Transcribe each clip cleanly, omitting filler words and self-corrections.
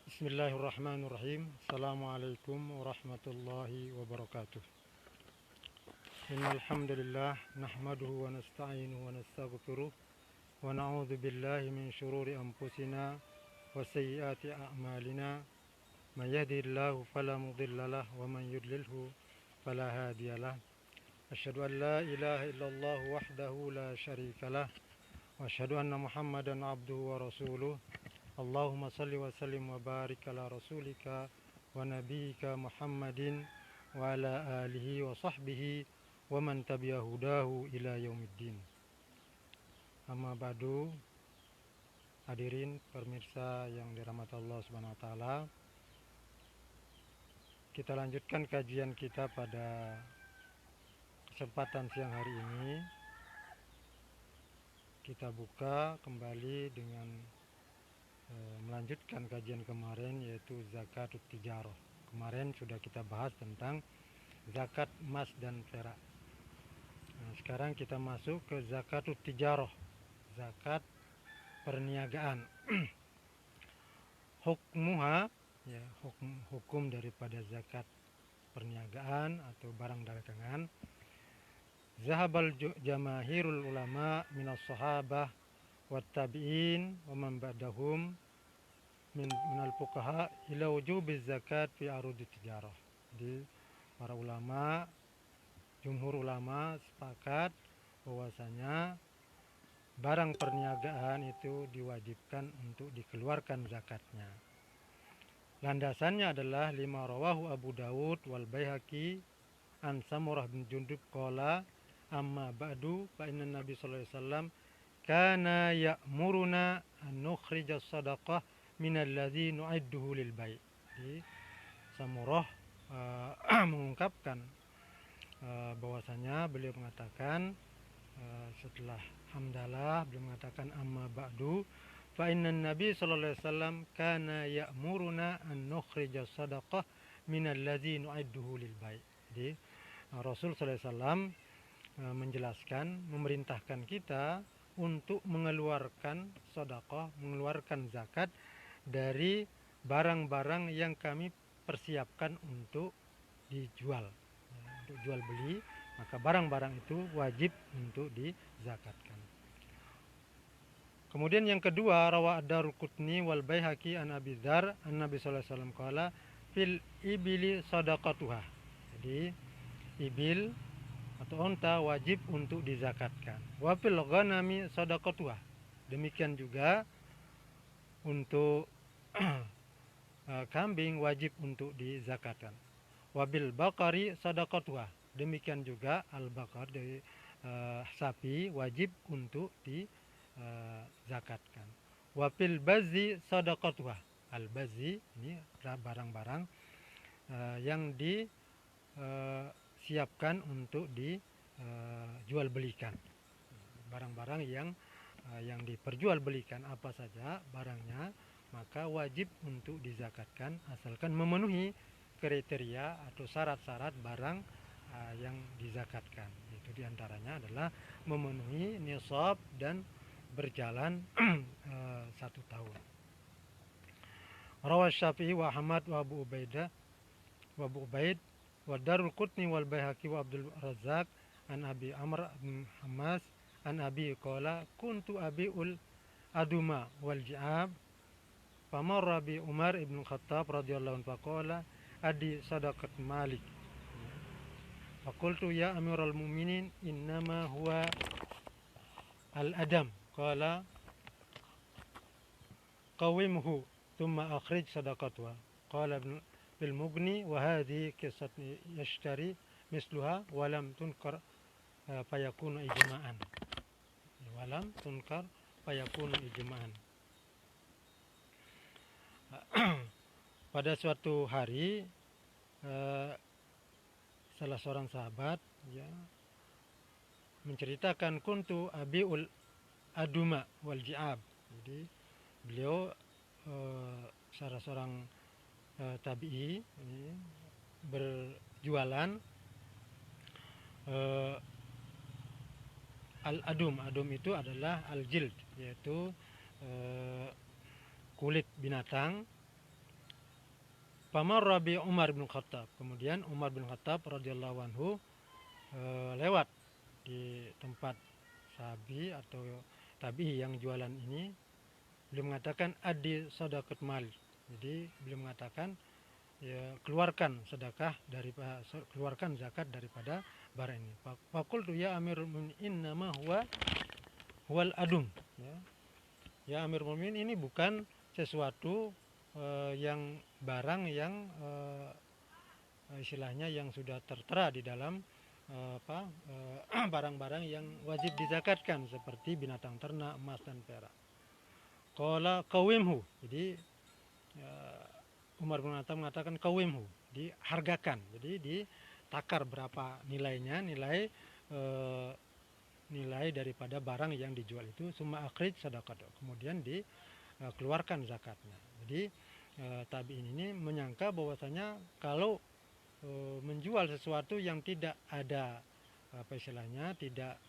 Bismillahirrahmanirrahim. Assalamualaikum warahmatullahi wabarakatuh. Innal hamdalillah nahmaduhu wa nasta'inuhu wa nastaghfiruh wa na'udzu billahi min shururi anfusina wa sayyiati a'malina. May yahdihillahu fala mudhillalah wa man yudlilhu fala hadiyalah. Asyhadu an la ilaha illallah wahdahu la syarikalah wa asyhadu anna Muhammadan abduhu wa rasuluh. Allahumma salli wa sallim wa barik ala rasulika wa nabiyika Muhammadin wa ala alihi wa sahbihi wa man tabi'a hudahu ila yaumiddin. Amma ba'du, hadirin pemirsa yang dirahmati Allah Subhanahu wa taala. Kita lanjutkan kajian kita pada kesempatan siang hari ini. Kita buka kembali dengan melanjutkan kajian kemarin, yaitu zakatut tijarah. Kemarin sudah kita bahas tentang zakat emas dan perak. Sekarang kita masuk ke zakatut tijarah, zakat perniagaan. Hukmuha, ya, hukum daripada zakat perniagaan atau barang dagangan. Zahabal jamahirul ulama minas sahabah wa tabi'in wa man ba'dahum minal fuqaha ila wujubiz zakat fi arudi tijarah. Jadi para ulama, jumhur ulama sepakat bahwasanya barang perniagaan itu diwajibkan untuk dikeluarkan zakatnya. Landasannya adalah lima rawahu Abu Dawud wal Baihaqi an Samurah bin Jundub qala amma ba'du fa inna Nabi sallallahu alaihi wasallam kana ya'muruna an nukhrija sadaqah minal ladzi nu'idduhu lil bai'. Jadi Samurah mengungkapkan bahwasanya beliau mengatakan setelah hamdalah beliau mengatakan amma ba'du fa inna Nabi sallallahu alaihi wasallam kana ya'muruna an nukhrija sadaqah minal ladzi nu'idduhu lil bai'. Jadi Rasul sallallahu alaihi wasallam menjelaskan, memerintahkan kita untuk mengeluarkan sedekah, mengeluarkan zakat dari barang-barang yang kami persiapkan untuk dijual, untuk jual beli, maka barang-barang itu wajib untuk dizakatkan. Kemudian yang kedua, rawa ad-Darqutni wal Baihaqi an Abi Dzar an Nabi sallallahu alaihi wasallam qala fil ibili sadaqatuha. Jadi ibil atau unta wajib untuk dizakatkan. Wa fil ghanami sadaqatuha. Demikian juga untuk kambing wajib untuk dizakatkan. Wa bil baqari sadaqatuha. Demikian juga al-baqar dari sapi wajib untuk dizakatkan. Wa fil bazzi sadaqatuha. Al-bazzi ini adalah barang-barang yang siapkan untuk dijual belikan. Barang-barang yang diperjualbelikan apa saja barangnya, maka wajib untuk dizakatkan asalkan memenuhi kriteria atau syarat-syarat barang yang dizakatkan. Itu diantaranya adalah memenuhi nisab dan berjalan 1 tahun. Rawash Syafi'i wa Ahmad wa Abu Ubaid wa Darqutni wal Baihaqi wa Abdul Razzaq an Abi Amr bin Hammas an Abi qala kuntu abiul aduma wal ji'ab famarra bi Umar ibn Khattab radhiyallahu anhu faqala adi sadaqat malik faqultu ya amiral mu'minin innama huwa al adam qala qawimhu thumma akhrij sadaqatuha qala bil mughni wa hadhihi qissat yashtari misluha walam tunkar fayakunu ijma'an. Walam tunkar fayakunu ijma'an. Pada suatu hari salah seorang sahabat menceritakan kuntu abiul aduma wal ji'ab. Jadi beliau salah seorang tabi'i berjualan al-adum. Adum itu adalah al-jild, yaitu kulit binatang Famarra bi Umar bin Khattab. Kemudian Umar bin Khattab radhiyallahu anhu lewat di tempat sahabi atau tabi yang jualan ini. Beliau mengatakan adi sadaqat mal. Jadi beliau mengatakan ya, keluarkan sedekah dari keluarkan zakat daripada barang ini. Faqultu ya Amirul Mukminin nama huwal adum. Ya Amirul Mukminin, ini bukan sesuatu yang barang yang istilahnya yang sudah tertera di dalam barang-barang yang wajib dizakatkan seperti binatang ternak, emas dan perak. Qala qawimhu. Jadi Umar bin Khattab mengatakan qawimhu, dihargakan. Jadi ditakar berapa nilainya, nilai daripada barang yang dijual itu, summa akhrij sadaqah, kemudian dikeluarkan zakatnya. Jadi tabi'in ini menyangka bahwasanya kalau menjual sesuatu yang tidak ada tidak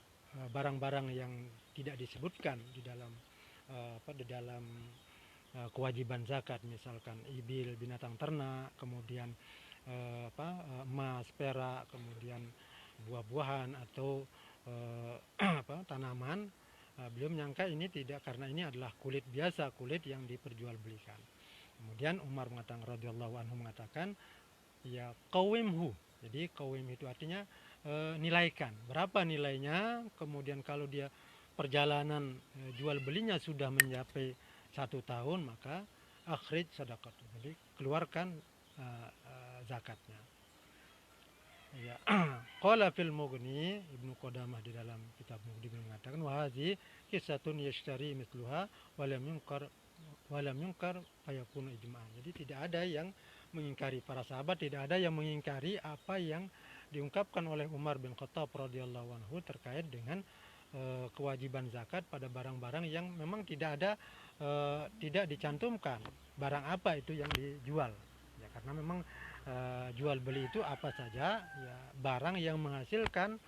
barang-barang yang tidak disebutkan di dalam kewajiban zakat, misalkan ibil binatang ternak, kemudian emas, perak, kemudian buah-buahan atau tanaman, beliau menyangka ini tidak, karena ini adalah kulit biasa, kulit yang diperjualbelikan. Kemudian Umar radhiyallahu anhu mengatakan ya qawimhu. Jadi qawim itu artinya nilaikan berapa nilainya, kemudian kalau dia perjalanan jual belinya sudah mencapai 1 tahun, maka akhrij sadaqat, jadi keluarkan zakatnya. Ya. Qala fil Mughni, Ibnu Qudamah di dalam kitab Mughni mengatakan wahazi kisatun yashtari mithluha walam yunkar fayakunu ijma'an. Jadi tidak ada yang mengingkari, para sahabat tidak ada yang mengingkari apa yang diungkapkan oleh Umar bin Khattab radhiyallahu anhu terkait dengan kewajiban zakat pada barang-barang yang memang tidak dicantumkan barang apa itu yang dijual. Ya, karena memang jual beli itu apa saja, ya barang yang menghasilkan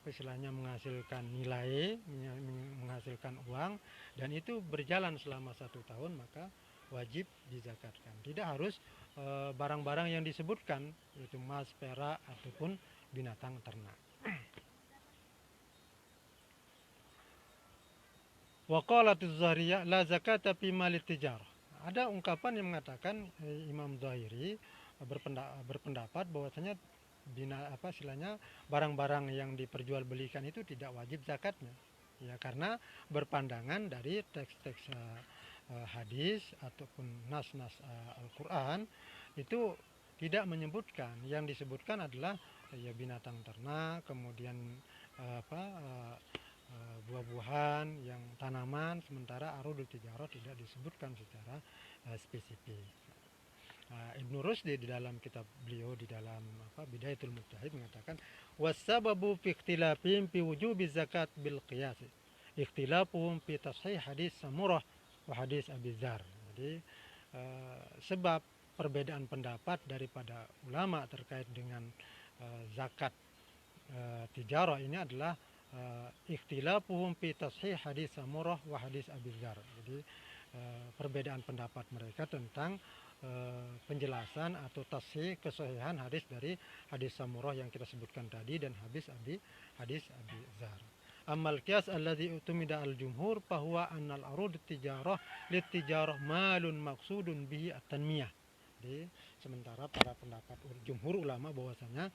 istilahnya menghasilkan nilai, menghasilkan uang, dan itu berjalan selama 1 tahun, maka wajib dizakatkan. Tidak harus barang-barang yang disebutkan, yaitu emas, perak ataupun binatang ternak. Wa qalat az-Zahiriyah la zakata fi malit tijarah. Ada ungkapan yang mengatakan Imam Zahiri berpendapat bahwasanya istilahnya barang-barang yang diperjualbelikan itu tidak wajib zakatnya. Ya, karena berpandangan dari teks-teks hadis ataupun nas-nas Al-Qur'an itu tidak menyebutkan. Yang disebutkan adalah ya binatang ternak, kemudian buah-buahan, yang tanaman, sementara arudul tijarah tidak disebutkan secara spesifik. Ibnu Rusdi di dalam kitab beliau di dalam Bidayatul Mujtahid mengatakan wasababu fi ikhtilafihim fi wujubi zakat bil qiyas ikhtilafuhum fi tashih hadis Samurah wa hadis Abi Dzar. Jadi sebab perbedaan pendapat daripada ulama terkait dengan zakat tijarah ini adalah ikhtilafuhum fi tashih hadis Samurah wa hadis Abi Dzar. Jadi perbedaan pendapat mereka tentang penjelasan atau tashih kesahihan hadis dari hadis Samurah yang kita sebutkan tadi dan hadis Abi Dzar. Amal qiyas alladhi utumida al-jumhur fahuwa annal arud tijarah lit-tijarah malun maqsudun bihi at-tanmiyah. Jadi sementara para pendapat jumhur ulama bahwasanya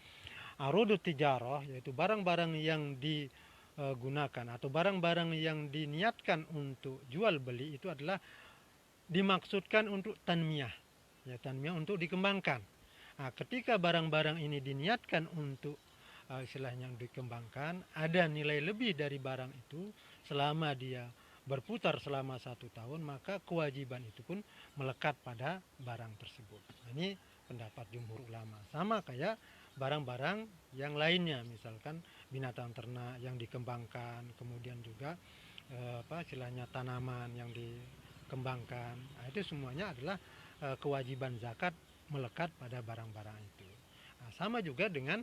arud tijarah yaitu barang-barang yang digunakan atau barang-barang yang diniatkan untuk jual beli itu adalah dimaksudkan untuk tanmiyah. Ya, tanmiyah untuk dikembangkan. Nah, ketika barang-barang ini diniatkan untuk istilahnya dikembangkan, ada nilai lebih dari barang itu selama dia berputar selama 1 tahun, maka kewajiban itu pun melekat pada barang tersebut. Nah, ini pendapat jumhur ulama. Sama kayak barang-barang yang lainnya, misalkan binatang ternak yang dikembangkan, kemudian juga istilahnya tanaman yang dikembangkan. Nah, itu semuanya adalah kewajiban zakat melekat pada barang-barang itu. Nah, sama juga dengan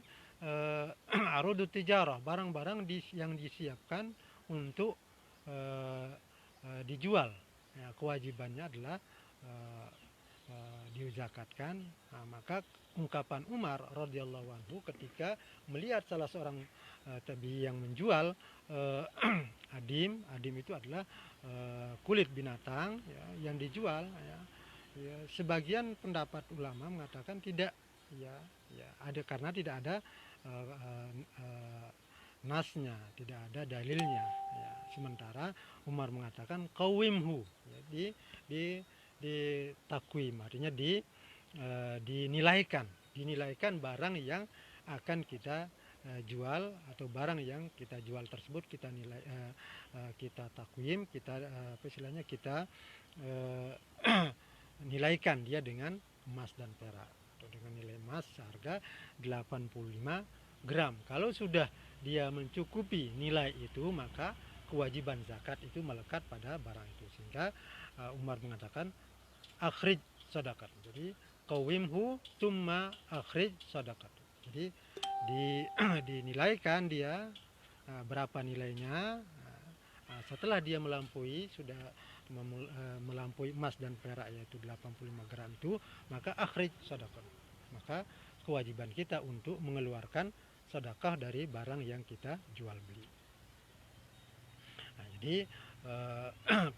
arudut tijarah, barang-barang yang disiapkan untuk dijual. Ya, kewajibannya adalah dizakatkan. Nah, maka ungkapan Umar radhiyallahu anhu ketika melihat salah seorang tabi yang menjual adim itu adalah kulit binatang ya, yang dijual ya. Ya, sebagian pendapat ulama mengatakan tidak ya, ya ada karena tidak ada nasnya, tidak ada dalilnya ya. Sementara Umar mengatakan qawimhu ya, di takwim artinya dinilaikan barang yang akan kita jual atau barang yang kita jual tersebut kita nilai kita takwim kita apa istilahnya kita nilaikan dia dengan emas dan perak atau dengan nilai emas seharga 85 gram. Kalau sudah dia mencukupi nilai itu maka kewajiban zakat itu melekat pada barang itu. Sehingga Umar mengatakan akhrij sadaqat. Jadi qawimhu tsumma akhrij sadaqat. Jadi dinilaikan dia berapa nilainya. Setelah dia melampaui sudah melampaui emas dan perak yaitu 85 gram itu, maka akhrij sadaqah. Maka kewajiban kita untuk mengeluarkan sedekah dari barang yang kita jual beli. Nah, jadi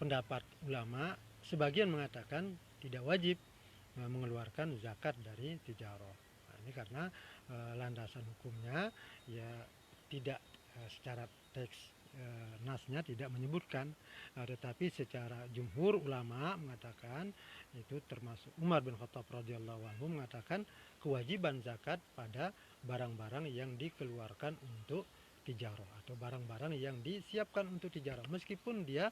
pendapat ulama sebagian mengatakan tidak wajib mengeluarkan zakat dari tijarah. Nah, ini karena landasan hukumnya ya tidak secara teks nasnya tidak menyebutkan, tetapi secara jumhur ulama mengatakan itu termasuk Umar bin Khattab radhiyallahu anhu mengatakan kewajiban zakat pada barang-barang yang dikeluarkan untuk tijarah atau barang-barang yang disiapkan untuk tijarah meskipun dia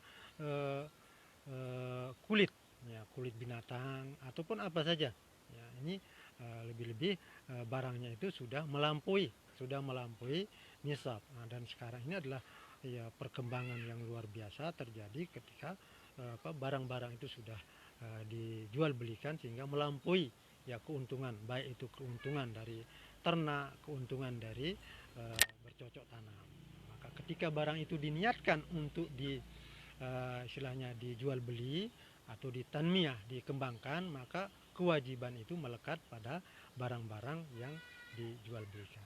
kulit ya, kulit binatang ataupun apa saja ya, ini lebih-lebih barangnya itu sudah melampaui nisab. Nah, dan sekarang ini adalah ya perkembangan yang luar biasa terjadi ketika barang-barang itu sudah dijual belikan sehingga melampaui ya keuntungan, baik itu keuntungan dari ternak, keuntungan dari bercocok tanam. Maka ketika barang itu diniatkan untuk istilahnya dijual beli atau ditanmiyah, dikembangkan, maka kewajiban itu melekat pada barang-barang yang dijual belikan.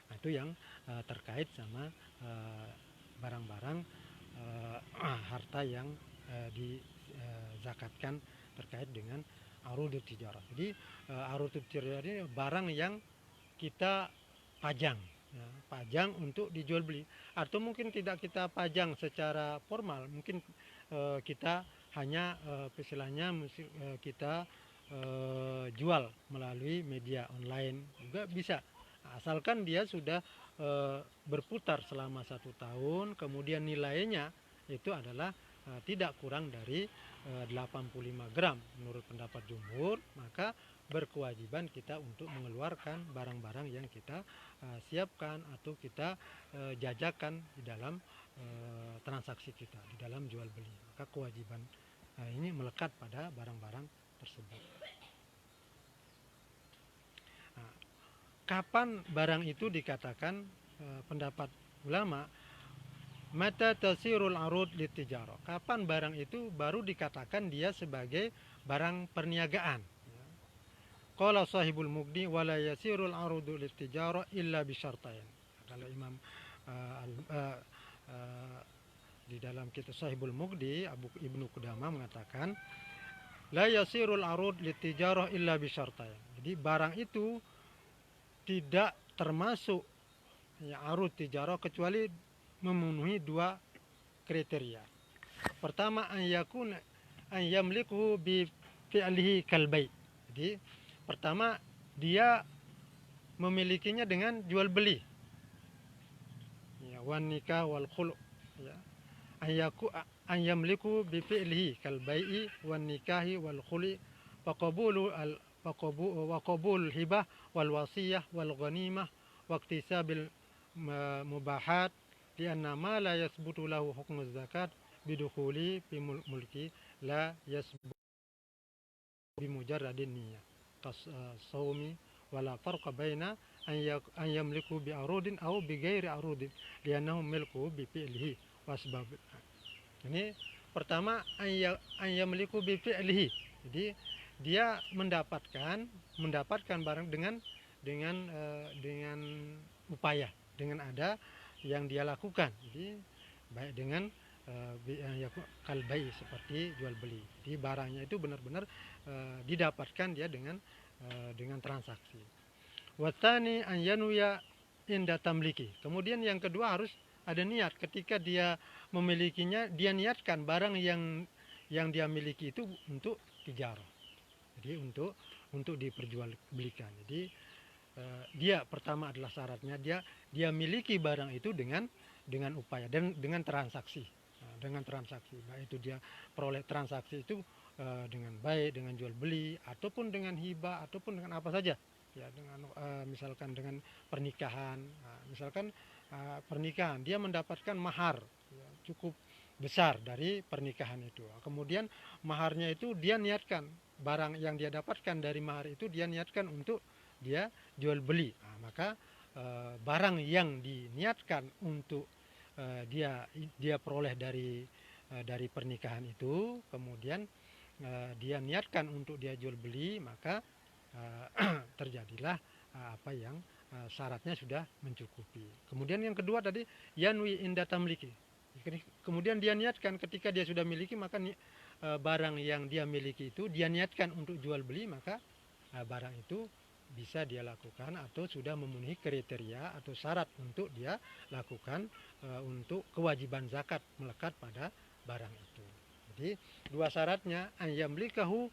Nah, itu yang terkait sama barang-barang harta yang dizakatkan terkait dengan arudut tijarah. Jadi arudut tijarah ini barang yang kita pajang, ya, pajang untuk dijual beli. Atau mungkin tidak kita pajang secara formal, mungkin kita hanya istilahnya kita jual melalui media online juga bisa. Asalkan dia sudah berputar selama 1 tahun, kemudian nilainya itu adalah tidak kurang dari 85 gram menurut pendapat jumhur, maka berkewajiban kita untuk mengeluarkan barang-barang yang kita siapkan atau kita jajakan di dalam transaksi kita, di dalam jual beli. Maka kewajiban ini melekat pada barang-barang tersebut. Kapan barang itu dikatakan pendapat ulama mata tasirul arud litijarah? Kapan barang itu baru dikatakan dia sebagai barang perniagaan? Qala sahibul mugdi wala yasirul arudu litijarah illa bisyartain. Kalau Imam di dalam kitab Sahibul Mugdi Abu Ibnu Qudamah mengatakan la yasirul arud litijarah illa bisyartain. Jadi barang itu tidak termasuk ya, arud tijarah kecuali memenuhi 2 kriteria. Pertama an yamliku bi fi'lihi kalbai. Jadi pertama dia memilikinya dengan jual beli. Ya, wan nikah wal khulu. Ya. An yamliku bi fi'lihi kalbai'i wan nikahi wal khuli وقبول الهبة والوصية والغنيمة واكتساب المباحات لأن ما لا يثبت له حكم الزكاة بدخوله في ملكه لا يثبت بمجرد النية كالصوم ولا فرق بين أن يملكه بعروض أو بغير عروض لأنه ملكه بفعله وأسباب. Ini pertama ayyamliku bi fi'lihi. Jadi dia mendapatkan barang dengan upaya, dengan ada yang dia lakukan. Jadi baik dengan kalbai seperti jual beli. Jadi barangnya itu benar-benar didapatkan dia dengan transaksi. Watani an yanuya inda tamliki. Kemudian yang kedua harus ada niat ketika dia memilikinya, dia niatkan barang yang dia miliki itu untuk tijarah. Jadi untuk diperjualbelikan. Jadi dia pertama adalah syaratnya dia miliki barang itu dengan upaya dan dengan transaksi. Dengan transaksi, baik itu dia peroleh transaksi itu dengan baik, dengan jual beli ataupun dengan hibah ataupun dengan apa saja. Ya, dengan misalkan dengan pernikahan. Misalkan pernikahan, dia mendapatkan mahar ya, cukup besar dari pernikahan itu. Kemudian maharnya itu dia niatkan, barang yang dia dapatkan dari mahar itu dia niatkan untuk dia jual beli. Maka barang yang diniatkan untuk dia peroleh dari pernikahan itu, kemudian dia niatkan untuk dia jual beli, maka terjadilah apa yang syaratnya sudah mencukupi. Kemudian yang kedua tadi yanwi inda tamliki. Kemudian dia niatkan ketika dia sudah miliki, maka barang yang dia miliki itu dia niatkan untuk jual beli, maka barang itu bisa dia lakukan atau sudah memenuhi kriteria atau syarat untuk dia lakukan untuk kewajiban zakat melekat pada barang itu. Jadi dua syaratnya ayyamlikahu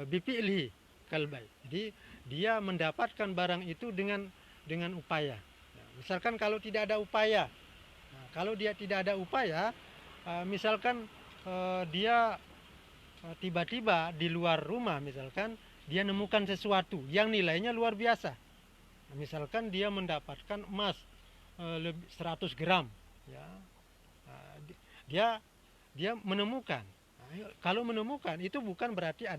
bifi'lihi kalbai. Jadi dia mendapatkan barang itu dengan upaya. Misalkan kalau tidak ada upaya, kalau dia tidak ada upaya, misalkan dia tiba-tiba di luar rumah, misalkan dia nemukan sesuatu yang nilainya luar biasa. Misalkan dia mendapatkan emas 100 gram, ya, dia menemukan. Kalau menemukan itu bukan berarti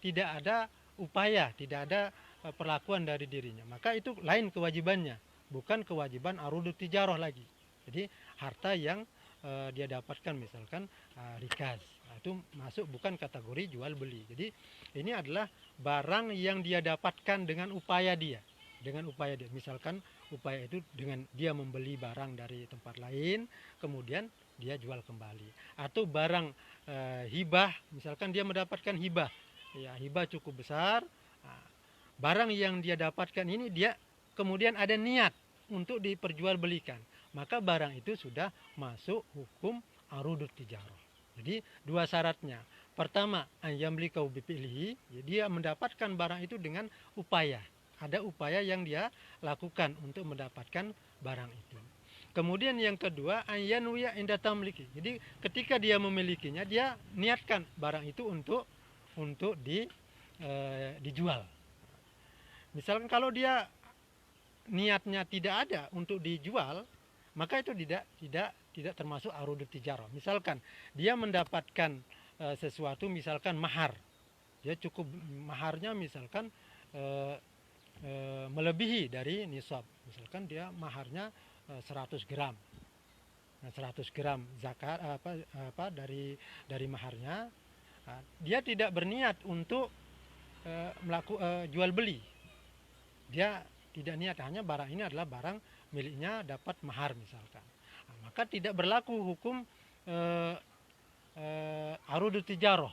tidak ada upaya, tidak ada perlakuan dari dirinya. Maka itu lain kewajibannya, bukan kewajiban arudut tijarah lagi. Jadi harta yang dia dapatkan misalkan rikas, itu masuk bukan kategori jual beli. Jadi ini adalah barang yang dia dapatkan dengan upaya dia. Misalkan upaya itu dengan dia membeli barang dari tempat lain, kemudian dia jual kembali. Atau barang hibah, misalkan dia mendapatkan hibah, ya hibah cukup besar. Barang yang dia dapatkan ini dia kemudian ada niat untuk diperjualbelikan, maka barang itu sudah masuk hukum arudut tijarah. Jadi dua syaratnya. Pertama, ayyamlikau bifi'lihi, dia mendapatkan barang itu dengan upaya. Ada upaya yang dia lakukan untuk mendapatkan barang itu. Kemudian yang kedua, ayyanwiya inda tamliki. Jadi ketika dia memilikinya, dia niatkan barang itu untuk dijual. Misalkan kalau dia niatnya tidak ada untuk dijual, maka itu tidak termasuk arudut tijarah. Misalkan dia mendapatkan sesuatu, misalkan mahar, dia cukup maharnya misalkan melebihi dari nisab. Misalkan dia maharnya 100 gram. Nah, 100 gram zakat dari maharnya, dia tidak berniat untuk jual beli. Dia tidak niat, hanya barang ini adalah barang miliknya dapat mahar misalkan. Maka tidak berlaku hukum arudut tijarah.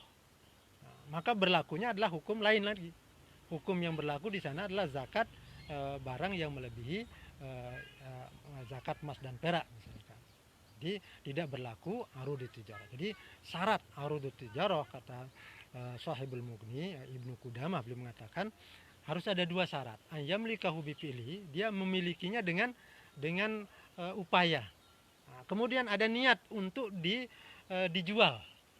Maka berlakunya adalah hukum lain lagi. Hukum yang berlaku di sana adalah zakat barang yang melebihi zakat emas dan perak misalkan. Jadi tidak berlaku arudut tijarah. Jadi syarat arudut tijarah, kata Shahibul Mughni Ibnu Qudamah, beliau mengatakan harus ada dua syarat. Ayyamlikahu bifi'lihi, dia memilikinya dengan upaya. Kemudian ada niat untuk dijual.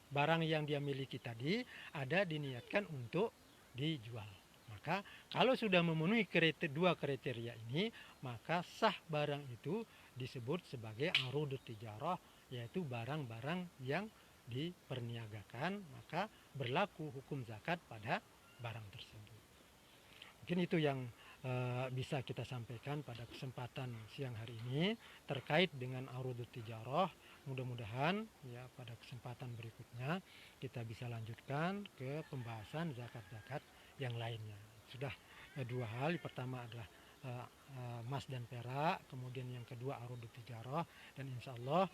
Barang yang dia miliki tadi ada diniatkan untuk dijual. Maka kalau sudah memenuhi dua kriteria ini, maka sah barang itu disebut sebagai arudut tijarah, yaitu barang-barang yang diperniagakan, maka berlaku hukum zakat pada barang tersebut. Mungkin itu yang bisa kita sampaikan pada kesempatan siang hari ini terkait dengan arudut tijarah. Mudah-mudahan ya pada kesempatan berikutnya kita bisa lanjutkan ke pembahasan zakat-zakat yang lainnya. Sudah dua hal, yang pertama adalah emas dan perak, kemudian yang kedua arudut tijarah, dan insya Allah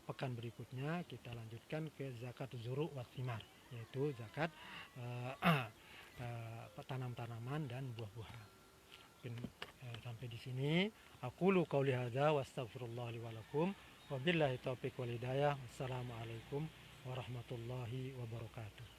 pekan berikutnya kita lanjutkan ke zakat zuru' wa thimar, yaitu zakat tanam-tanaman dan buah-buahan. Mungkin sampai di sini aqulu qauli hadza wa astaghfirullah li wa lakum wa billahi taufiq wal hidayah. Wassalamualaikum warahmatullahi wabarakatuh.